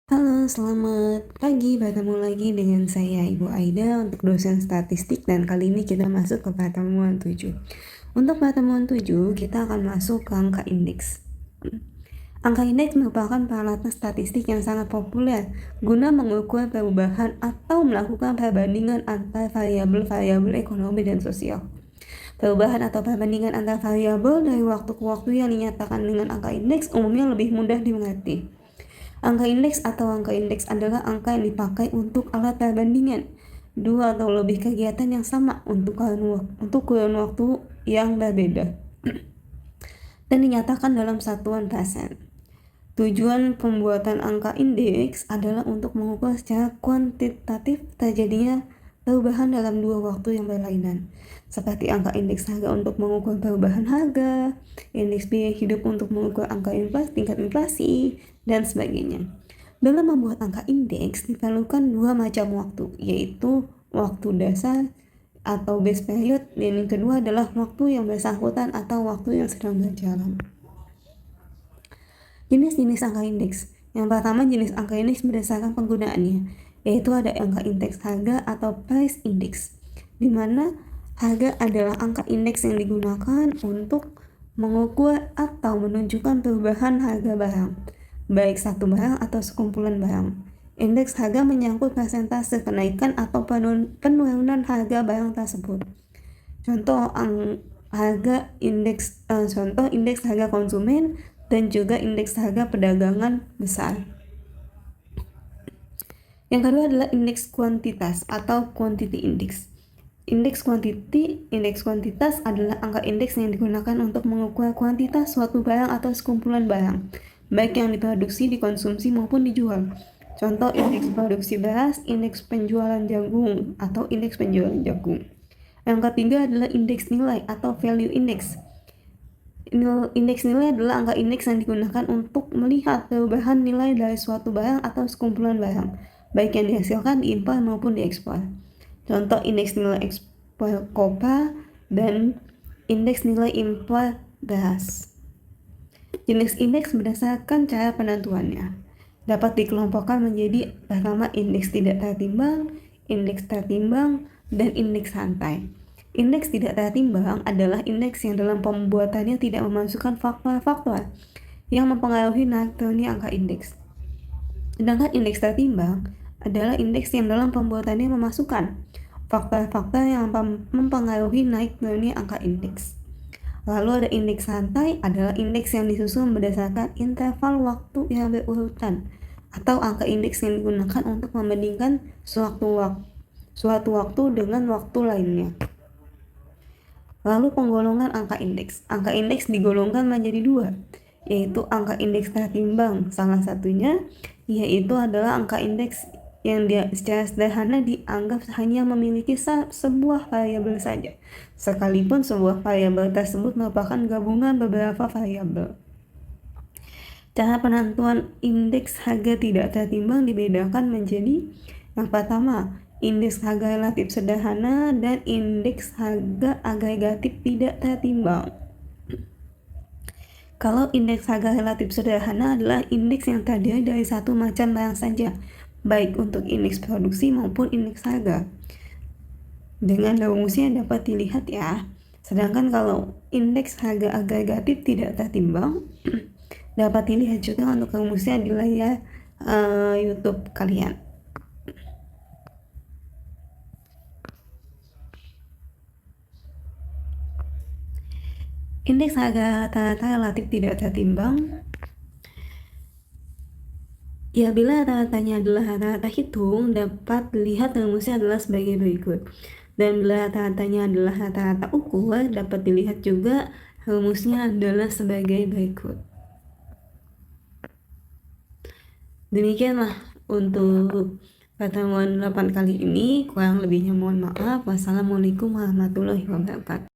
Halo, selamat pagi. Bertemu lagi dengan saya Ibu Aida untuk dosen statistik dan kali ini kita masuk ke pertemuan 7. Untuk pertemuan 7, kita akan masuk ke angka indeks. Angka indeks merupakan peralatan statistik yang sangat populer guna mengukur perubahan atau melakukan perbandingan antar variabel-variabel ekonomi dan sosial. Perubahan atau perbandingan antar variabel dari waktu ke waktu yang dinyatakan dengan angka indeks umumnya lebih mudah dimengerti. Angka indeks atau angka indeks adalah angka yang dipakai untuk alat perbandingan dua atau lebih kegiatan yang sama untuk kurun waktu yang berbeda dan dinyatakan dalam satuan persen. Tujuan pembuatan angka indeks adalah untuk mengukur secara kuantitatif terjadinya perubahan dalam dua waktu yang berlainan, seperti angka indeks harga untuk mengukur perubahan harga, indeks biaya hidup untuk mengukur angka tingkat inflasi, dan sebagainya. Dalam membuat angka indeks diperlukan dua macam waktu, yaitu waktu dasar atau base period, dan yang kedua adalah waktu yang bersangkutan atau waktu yang sedang berjalan. Jenis-jenis angka indeks. Yang pertama, jenis angka indeks berdasarkan penggunaannya, yaitu ada angka indeks harga atau price index, di mana harga adalah angka indeks yang digunakan untuk mengukur atau menunjukkan perubahan harga barang, baik satu barang atau sekumpulan barang. Indeks harga menyangkut persentase kenaikan atau penurunan harga barang tersebut. Contoh indeks harga konsumen dan juga indeks harga perdagangan besar. Yang kedua adalah indeks kuantitas atau quantity index. Indeks kuantitas adalah angka indeks yang digunakan untuk mengukur kuantitas suatu barang atau sekumpulan barang, baik yang diproduksi, dikonsumsi maupun dijual. Contoh indeks produksi beras, indeks penjualan jagung atau indeks penjualan jagung. Yang ketiga adalah indeks nilai atau value index. Indeks nilai adalah angka indeks yang digunakan untuk melihat perubahan nilai dari suatu barang atau sekumpulan barang, baik yang dihasilkan, diimpor maupun diekspor. Contoh indeks nilai ekspor kopra dan indeks nilai impor beras. Jenis indeks berdasarkan cara penentuannya dapat dikelompokkan menjadi pertama indeks tidak tertimbang, indeks tertimbang, dan indeks santai. Indeks tidak tertimbang adalah indeks yang dalam pembuatannya tidak memasukkan faktor-faktor yang mempengaruhi naik turunnya angka indeks. Sedangkan indeks tertimbang adalah indeks yang dalam pembuatannya memasukkan faktor-faktor yang mempengaruhi naik turunnya angka indeks. Lalu ada indeks santai adalah indeks yang disusun berdasarkan interval waktu yang berurutan atau angka indeks yang digunakan untuk membandingkan suatu waktu dengan waktu lainnya. Lalu penggolongan angka indeks. Angka indeks digolongkan menjadi dua, yaitu angka indeks tertimbang. Salah satunya yaitu adalah angka indeks yang secara sederhana dianggap hanya memiliki sebuah variabel saja, sekalipun sebuah variabel tersebut merupakan gabungan beberapa variabel. Cara penentuan indeks harga tidak tertimbang dibedakan menjadi yang pertama, indeks harga relatif sederhana dan indeks harga agregatif tidak tertimbang. Kalau indeks harga relatif sederhana adalah indeks yang terdiri dari satu macam barang saja, baik untuk indeks produksi maupun indeks harga. Dengan rumusnya dapat dilihat ya. Sedangkan kalau indeks harga agregatif tidak tertimbang, dapat dilihat juga untuk rumusnya di layar YouTube kalian. Indeks harga rata-rata relatif tidak tertimbang ya bila rata-ratanya adalah rata-rata hitung, dapat dilihat rumusnya adalah sebagai berikut. Dan bila rata-ratanya adalah rata-rata ukur, dapat dilihat juga rumusnya adalah sebagai berikut. Demikianlah untuk pertemuan 8 kali ini, kurang lebihnya mohon maaf. Wassalamualaikum warahmatullahi wabarakatuh.